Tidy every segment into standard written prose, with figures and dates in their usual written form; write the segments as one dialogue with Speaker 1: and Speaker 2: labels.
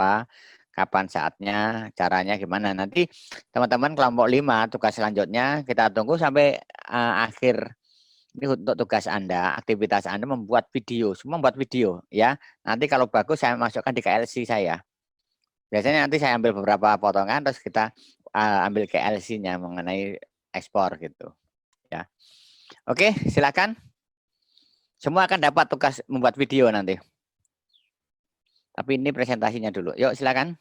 Speaker 1: apa, kapan saatnya, caranya gimana. Nanti teman-teman kelompok 5 tugas selanjutnya kita tunggu sampai akhir. Ini untuk tugas Anda, aktivitas Anda membuat video, semua membuat video ya. Nanti kalau bagus saya masukkan di KLC saya. Biasanya nanti saya ambil beberapa potongan terus kita ambil KLC-nya mengenai ekspor gitu ya. Oke, silakan. Semua akan dapat tugas membuat video nanti. Tapi ini presentasinya dulu. Yuk silakan.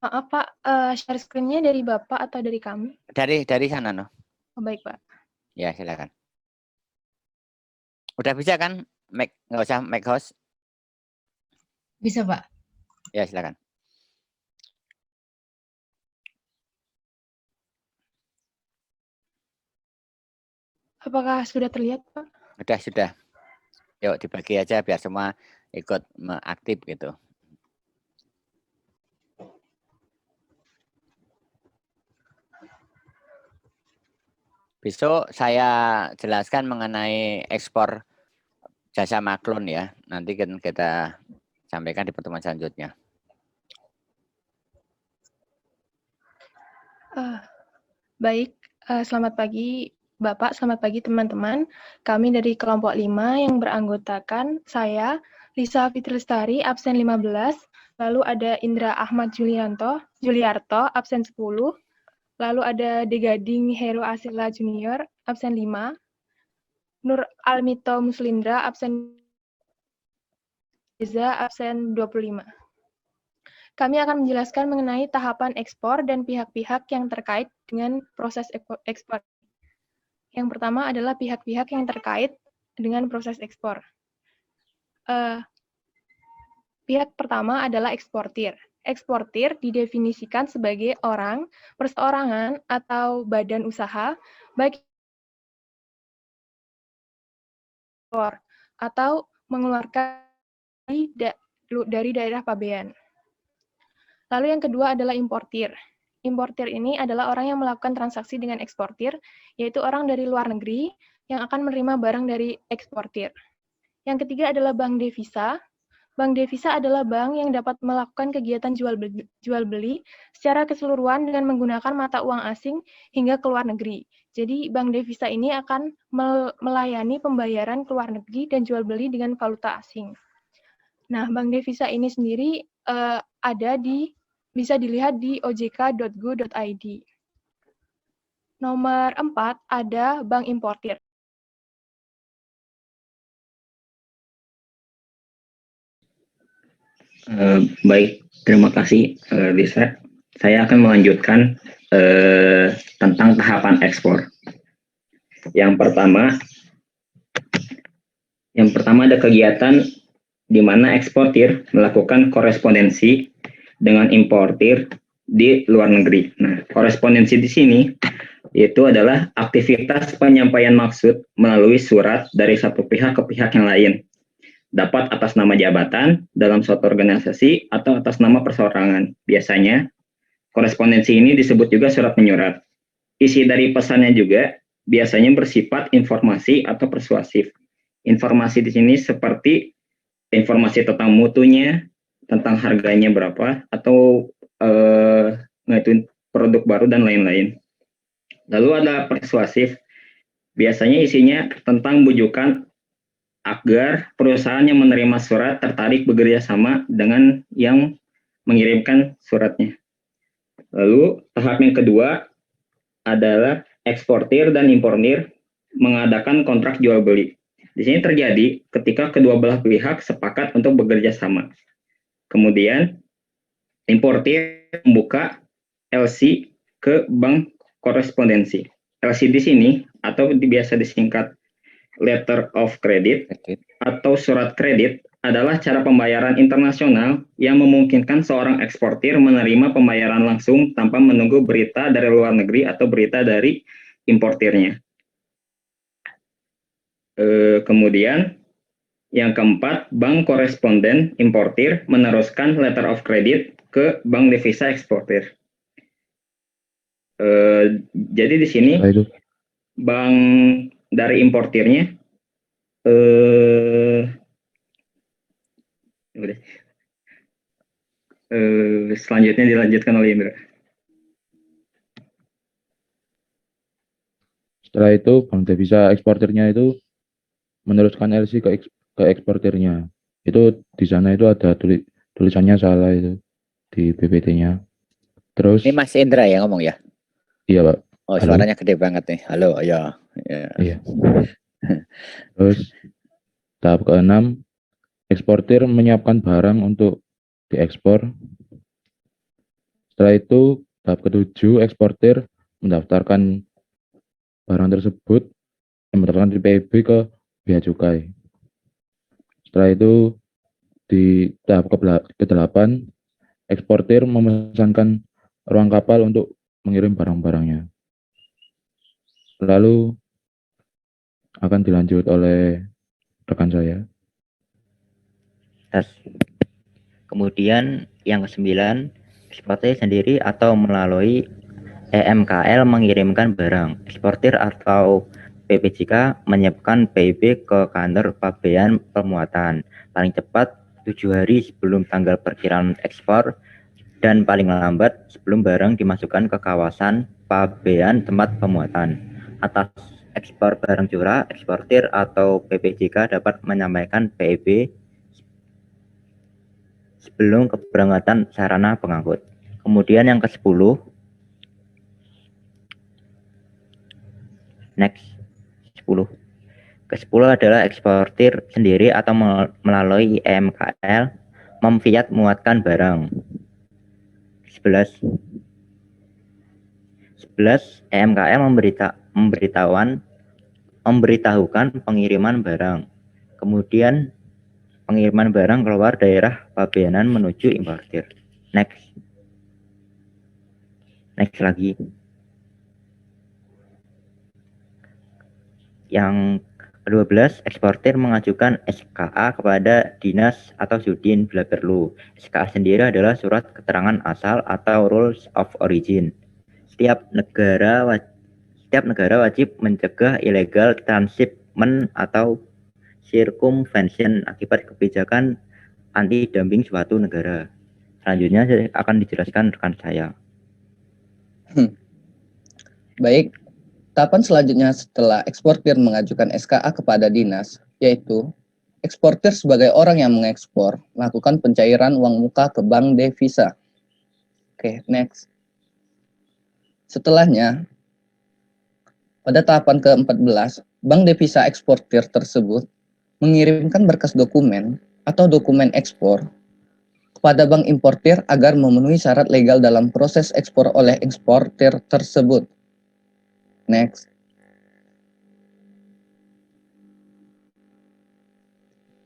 Speaker 2: Maaf Pak, share screen-nya dari Bapak atau dari kami?
Speaker 1: Dari sana no.
Speaker 2: Oh, baik Pak.
Speaker 1: Ya silakan. Udah bisa kan? Nggak usah make host.
Speaker 3: Bisa Pak.
Speaker 1: Ya silakan.
Speaker 2: Apakah sudah terlihat Pak?
Speaker 1: Sudah. Yuk dibagi aja biar semua ikut aktif gitu. Besok saya jelaskan mengenai ekspor jasa maklun ya. Nanti kita sampaikan di pertemuan selanjutnya.
Speaker 2: Baik, selamat pagi Bapak, selamat pagi teman-teman. Kami dari kelompok 5 yang beranggotakan saya, Lisa Fitristari, absen 15, lalu ada Indra Ahmad Juliarto, absen 10, lalu ada Degading Heru Asila Junior, absen 5, Nur Almito Muslindra, absen absen 25. Kami akan menjelaskan mengenai tahapan ekspor dan pihak-pihak yang terkait dengan proses ekspor. Yang pertama adalah pihak-pihak yang terkait dengan proses ekspor. Pihak pertama adalah eksportir. Eksportir didefinisikan sebagai orang, perseorangan, atau badan usaha, baik atau mengeluarkan dari daerah pabean. Lalu yang kedua adalah importir. Importir ini adalah orang yang melakukan transaksi dengan eksportir, yaitu orang dari luar negeri yang akan menerima barang dari eksportir. Yang ketiga adalah bank devisa. Bank devisa adalah bank yang dapat melakukan kegiatan jual beli secara keseluruhan dengan menggunakan mata uang asing hingga ke luar negeri. Jadi bank devisa ini akan melayani pembayaran ke luar negeri dan jual beli dengan valuta asing. Nah, bank devisa ini sendiri bisa dilihat di ojk.go.id. Nomor 4 ada bank importir.
Speaker 4: Baik, terima kasih Lisa. Saya akan melanjutkan tentang tahapan ekspor. Yang pertama ada kegiatan di mana eksportir melakukan korespondensi dengan importir di luar negeri. Nah, korespondensi di sini itu adalah aktivitas penyampaian maksud melalui surat dari satu pihak ke pihak yang lain. Dapat atas nama jabatan dalam suatu organisasi atau atas nama perseorangan. Biasanya, korespondensi ini disebut juga surat menyurat. Isi dari pesannya juga biasanya bersifat informasi atau persuasif. Informasi di sini seperti informasi tentang mutunya, tentang harganya berapa, atau ngituin produk baru dan lain-lain. Lalu ada persuasif, biasanya isinya tentang bujukan agar perusahaan yang menerima surat tertarik bekerja sama dengan yang mengirimkan suratnya. Lalu tahap yang kedua adalah eksportir dan importir mengadakan kontrak jual beli. Di sini terjadi ketika kedua belah pihak sepakat untuk bekerja sama. Kemudian importir membuka LC ke bank korespondensi. LC di sini atau biasa disingkat letter of credit atau surat kredit adalah cara pembayaran internasional yang memungkinkan seorang eksportir menerima pembayaran langsung tanpa menunggu berita dari luar negeri atau berita dari importirnya. Kemudian yang keempat, bank koresponden importir meneruskan letter of credit ke bank devisa eksportir. Jadi di sini bank dari importirnya Selanjutnya dilanjutkan oleh Indra.
Speaker 5: Setelah itu bank devisa eksportirnya itu meneruskan LC ke eksportirnya. Itu di sana itu ada tulisannya salah itu di PPT-nya. Terus
Speaker 1: Ini Mas Indra ya ngomong ya?
Speaker 5: iya Pak.
Speaker 1: Oh,
Speaker 5: Halo?
Speaker 1: suaranya gede banget nih. Halo, ya. Ya.
Speaker 5: Iya. Terus tahap ke-6, eksportir menyiapkan barang untuk diekspor. Setelah itu tahap ke-7, eksportir mendaftarkan barang tersebut, mendaftarkan di PIB ke bea cukai. Setelah itu di tahap ke-8, eksportir memesankan ruang kapal untuk mengirim barang-barangnya. Lalu akan dilanjut oleh rekan saya.
Speaker 6: Kemudian yang ke-9, eksportir sendiri atau melalui EMKL mengirimkan barang. Eksportir atau PPJK menyiapkan PIB ke kantor pabean pemuatan paling cepat 7 hari sebelum tanggal perkiraan ekspor dan paling lambat sebelum barang dimasukkan ke kawasan pabean tempat pemuatan. Atas ekspor barang curah, eksportir atau PPJK dapat menyampaikan PIB sebelum keberangkatan sarana pengangkut. Kemudian yang ke-10, next 10. Ke-10 adalah eksportir sendiri atau melalui EMKL memfiat muatkan barang. 11 EMKL memberitahukan pengiriman barang. Kemudian pengiriman barang keluar daerah pabeanan menuju importir. Next lagi. Yang ke-12, eksportir mengajukan SKA kepada dinas atau sudin bila perlu. SKA sendiri adalah surat keterangan asal atau rules of origin. Setiap negara wajib mencegah illegal transshipment atau circumvention akibat kebijakan anti-dumping suatu negara. Selanjutnya akan dijelaskan rekan saya.
Speaker 7: Baik, tahapan selanjutnya setelah eksportir mengajukan SKA kepada dinas, yaitu eksportir sebagai orang yang mengekspor melakukan pencairan uang muka ke bank devisa. Oke, next. Setelahnya, pada tahapan ke-14, bank devisa eksportir tersebut mengirimkan berkas dokumen atau dokumen ekspor kepada bank importir agar memenuhi syarat legal dalam proses ekspor oleh eksportir tersebut. Next.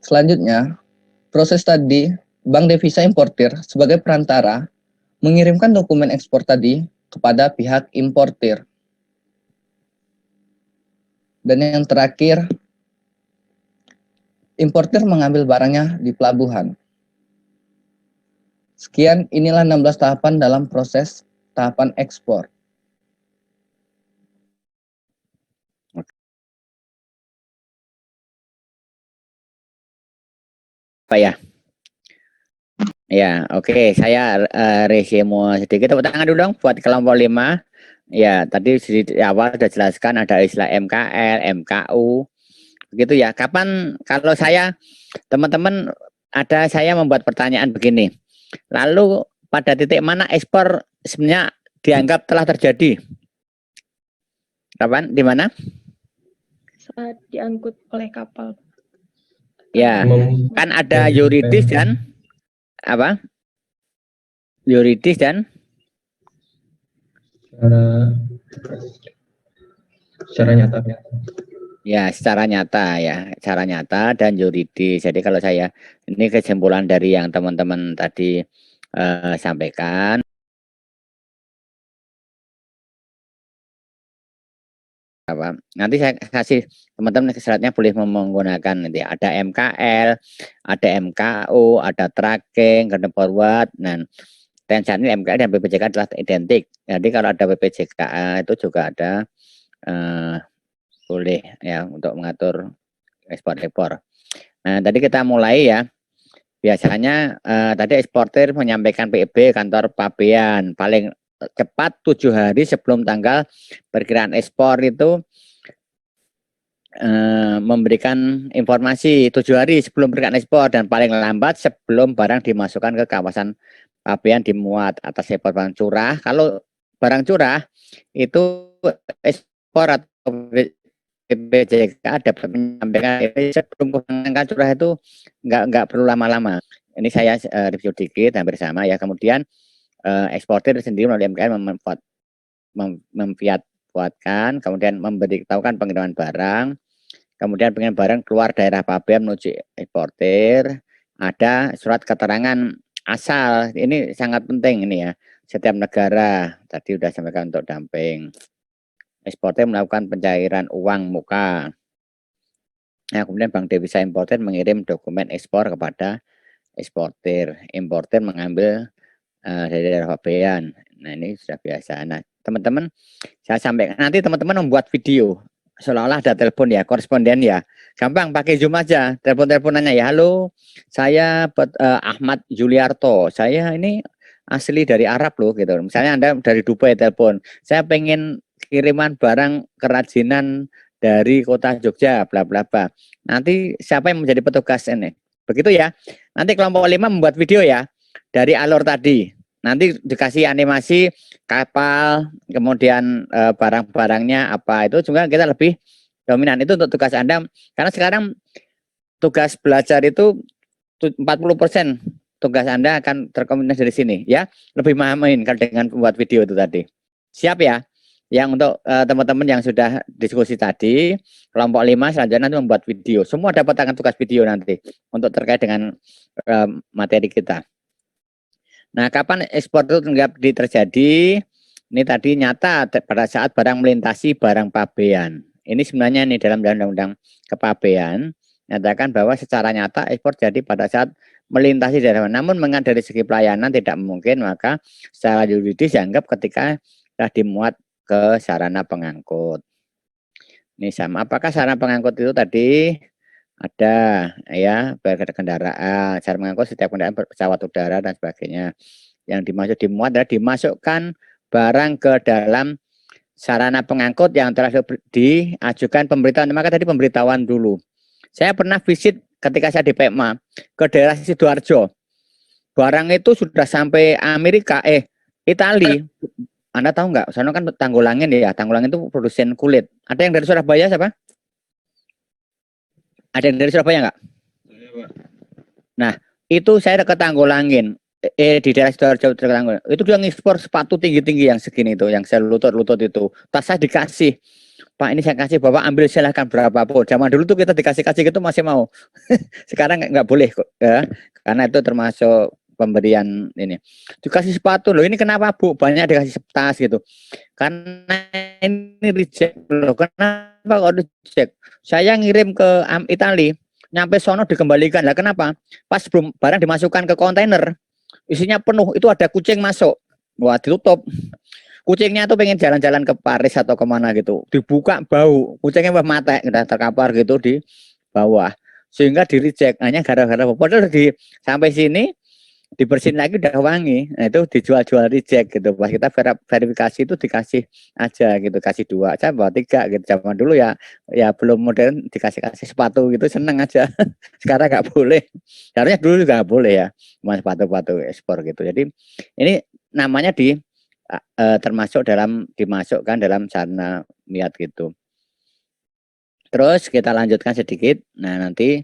Speaker 7: Selanjutnya, proses tadi, bank devisa importir sebagai perantara mengirimkan dokumen ekspor tadi kepada pihak importir. Dan yang terakhir, importir mengambil barangnya di pelabuhan. Sekian, inilah 16 tahapan dalam proses tahapan ekspor.
Speaker 1: Apa ya? Ya, oke. Saya resume sedikit. Tepuk tangan dulu dong buat kelompok 5. Ya, tadi di awal sudah jelaskan ada istilah MKL, MKU. Begitu ya. Kapan kalau saya, teman-teman, saya membuat pertanyaan begini. Lalu pada titik mana ekspor sebenarnya dianggap telah terjadi? Kapan? Di mana?
Speaker 2: Saat diangkut oleh kapal.
Speaker 1: Ya, kan ada yuridis dan apa? Yuridis dan
Speaker 4: Secara nyata.
Speaker 1: ya secara nyata ya, secara nyata dan yuridis. Jadi kalau saya ini kesimpulan dari yang teman-teman tadi sampaikan. Nanti saya kasih teman-teman syaratnya boleh menggunakan nanti ada MKL, ada MKU, ada tracking, garden forward. Nah, dan saat ini MKL dan PPJK adalah identik. Jadi kalau ada PPJK itu juga ada boleh ya untuk mengatur ekspor impor. Nah, tadi kita mulai ya. Biasanya tadi eksportir menyampaikan PEB kantor pabean paling cepat 7 hari sebelum tanggal perkiraan ekspor itu memberikan informasi 7 hari sebelum perkiraan ekspor dan paling lambat sebelum barang dimasukkan ke kawasan pabean dimuat atas ekspor barang curah. Kalau barang curah itu ekspor atau BPJK dapat menyampaikan sebelum kemenangan curah itu nggak perlu lama-lama. Ini saya review dikit hampir sama ya. Kemudian eksportir sendiri melalui MKM memfiatkan, kemudian memberitahukan pengiriman barang, kemudian pengiriman barang keluar daerah pabean menuju eksportir, ada surat keterangan asal. Ini sangat penting ini ya. Setiap negara tadi sudah sampaikan untuk damping. Eksportir melakukan pencairan uang muka. Nah, kemudian Bank Devisa Importir mengirim dokumen ekspor kepada eksportir. Importir mengambil dari daerah pabean. Nah, ini sudah biasa. Nah, teman-teman, saya sampaikan nanti teman-teman membuat video seolah-olah ada telepon ya, koresponden ya. Gampang, pakai Zoom aja, telepon-teleponannya ya. Halo, saya Ahmad Juliarto. Saya ini asli dari Arab loh gitu. Misalnya Anda dari Dubai telepon. Saya pengen kiriman barang kerajinan dari kota Jogja, bla bla bla. Nanti siapa yang menjadi petugas ini? Begitu ya. Nanti kelompok 5 membuat video ya dari alur tadi. Nanti dikasih animasi kapal, kemudian barang-barangnya apa itu juga kita lebih dominan. Itu untuk tugas Anda karena sekarang tugas belajar itu 40% tugas Anda akan terkombinasi dari sini ya. Lebih memahamin kalau dengan membuat video itu tadi. Siap ya? Yang untuk teman-teman yang sudah diskusi tadi, kelompok 5 selanjutnya nanti membuat video. Semua dapat akan tugas video nanti untuk terkait dengan materi kita. Nah, kapan ekspor itu terjadi? Ini tadi nyata pada saat barang melintasi barang pabean. Ini sebenarnya nih dalam undang-undang kepabean nyatakan bahwa secara nyata ekspor jadi pada saat melintasi daerah. Namun mengingat dari segi pelayanan tidak mungkin, maka secara yuridis dianggap ketika sudah dimuat ke sarana pengangkut. Ini sama. Apakah sarana pengangkut itu tadi ada ya kendaraan, sarana pengangkut setiap kendaraan pesawat udara dan sebagainya. Yang dimuat adalah dimasukkan barang ke dalam sarana pengangkut yang telah diajukan pemberitahuan. Maka tadi pemberitahuan dulu. Saya pernah visit ketika saya di PMA ke daerah Sidoarjo. Barang itu sudah sampai Amerika, Itali. Anda tahu nggak? Sana kan Tanggulangin ya. Tanggulangin itu produsen kulit. Ada yang dari Surabaya siapa? Ada yang dari Surabaya nggak? Nah, itu saya ke Tanggulangin. Di daerah Sidoarjo itu dia ngekspor sepatu tinggi-tinggi yang segini itu, yang saya lutut-lutut itu. Tas saya dikasih, Pak ini saya kasih, Bapak ambil silahkan berapapun. Zaman dulu tuh kita dikasih-kasih gitu masih mau. Sekarang nggak boleh kok, ya. Karena itu termasuk pemberian ini. Dikasih sepatu loh, ini kenapa Bu? Banyak dikasih tas gitu. Karena ini reject loh. Kenapa kok reject? Saya ngirim ke Itali, nyampe sono dikembalikan. Lah kenapa? Pas sebelum barang dimasukkan ke kontainer, isinya penuh, itu ada kucing masuk. Wah, ditutup. Kucingnya tuh pengen jalan-jalan ke Paris atau kemana gitu. Dibuka bau, kucingnya mati, udah terkapar gitu di bawah. Sehingga di reject, hanya gara-gara padahal sampai sini dibersihin lagi udah wangi. Nah, itu dijual-jual reject gitu. Pas kita verifikasi itu dikasih aja gitu, kasih 2, saya bawa 3 gitu. Zaman dulu ya belum modern, dikasih sepatu gitu seneng aja. Sekarang nggak boleh. Seharusnya dulu juga nggak boleh ya, cuma sepatu-sepatu ekspor gitu. Jadi ini namanya termasuk dimasukkan dalam sarana niat gitu. Terus kita lanjutkan sedikit. Nah, nanti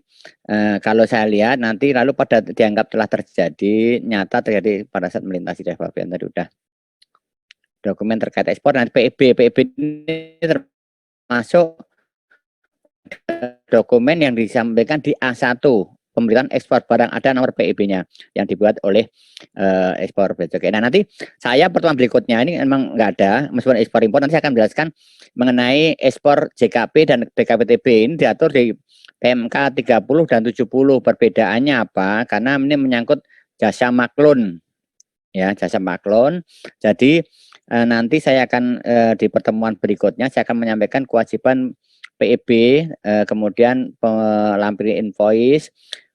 Speaker 1: kalau saya lihat nanti lalu pada dianggap telah terjadi, nyata terjadi pada saat melintasi daerah pabean tadi udah. Dokumen terkait ekspor nanti PEB ini termasuk dokumen yang disampaikan di A1, pemberitaan ekspor barang, ada nomor PEB-nya yang dibuat oleh ekspor BCK. Nah, nanti saya pertemuan berikutnya ini memang nggak ada, meskipun ekspor impor, nanti saya akan menjelaskan mengenai ekspor JKP dan BKPTB. Ini diatur di PMK 30 dan 70. Perbedaannya apa? Karena ini menyangkut jasa maklun. Ya, jasa maklun. Jadi nanti saya akan di pertemuan berikutnya saya akan menyampaikan kewajiban PEB, kemudian pelampiri invoice,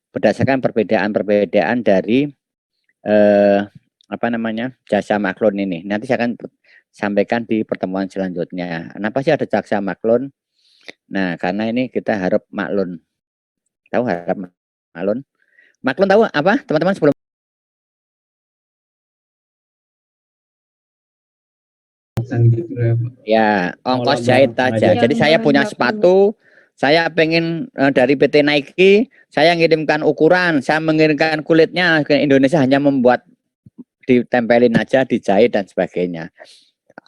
Speaker 1: berdasarkan perbedaan-perbedaan dari jasa maklun ini. Nanti saya akan sampaikan di pertemuan selanjutnya. Kenapa sih ada jasa maklun? Nah, karena ini kita harap maklun. Tahu harap maklun? Maklun tahu apa, teman-teman sebelum? Ya, ongkos jahit aja. Jadi saya punya sepatu, saya pengen dari PT Nike, saya ngirimkan ukuran, saya mengirimkan kulitnya ke Indonesia, hanya membuat ditempelin aja, dijahit dan sebagainya.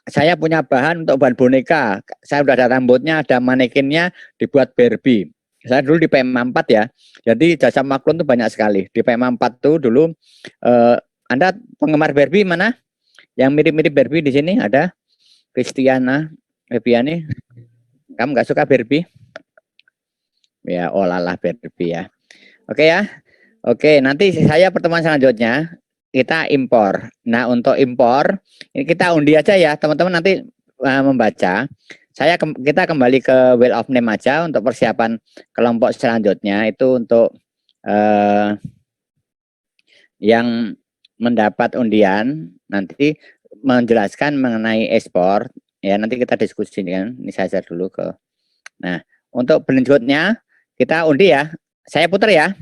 Speaker 1: Saya punya bahan untuk bahan boneka, saya udah ada rambutnya, ada manekinnya, dibuat Barbie. Saya dulu di PMA 4 ya, jadi jasa maklun itu banyak sekali. Di PMA 4 tuh dulu, Anda penggemar Barbie mana? Yang mirip-mirip Barbie di sini ada Kristiana, Febiani. Kamu nggak suka Barbie? Ya, olalah Barbie ya. Oke ya. Oke, nanti saya pertemuan selanjutnya kita impor. Nah, untuk impor ini kita undi aja ya, teman-teman nanti membaca. Kita kembali ke Wheel of Name aja untuk persiapan kelompok selanjutnya itu untuk yang mendapat undian nanti menjelaskan mengenai ekspor ya, nanti kita diskusikan. Ini saya share dulu ke. Nah, untuk berikutnya kita undi ya. Saya putar ya.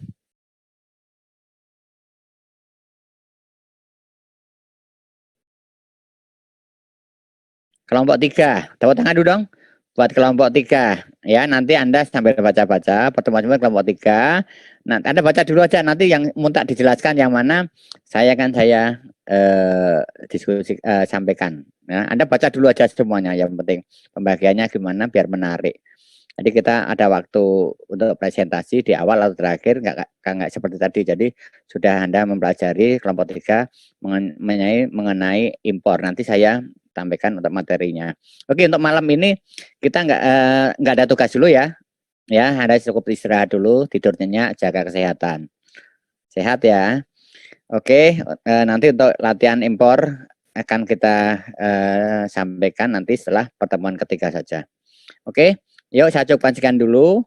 Speaker 1: Kelompok 3, tepuk tangan dulu dong buat kelompok 3 ya. Nanti Anda sambil baca-baca pertemuan kelompok 3. Nah, Anda baca dulu aja, nanti yang minta dijelaskan yang mana saya diskusi sampaikan ya. Anda baca dulu aja semuanya, yang penting pembagiannya gimana biar menarik. Jadi kita ada waktu untuk presentasi di awal atau terakhir, nggak seperti tadi. Jadi sudah Anda mempelajari kelompok 3 mengenai impor. Nanti saya sampaikan untuk materinya. Oke, untuk malam ini kita nggak ada tugas dulu ya. Ya, Anda cukup istirahat dulu, tidur nyenyak, jaga kesehatan. Sehat ya. Oke, nanti untuk latihan impor akan kita sampaikan nanti setelah pertemuan ketiga saja. Oke, yuk saya cukupkan sekian dulu.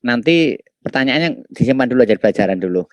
Speaker 1: Nanti pertanyaannya disimpan dulu aja, pelajaran dulu.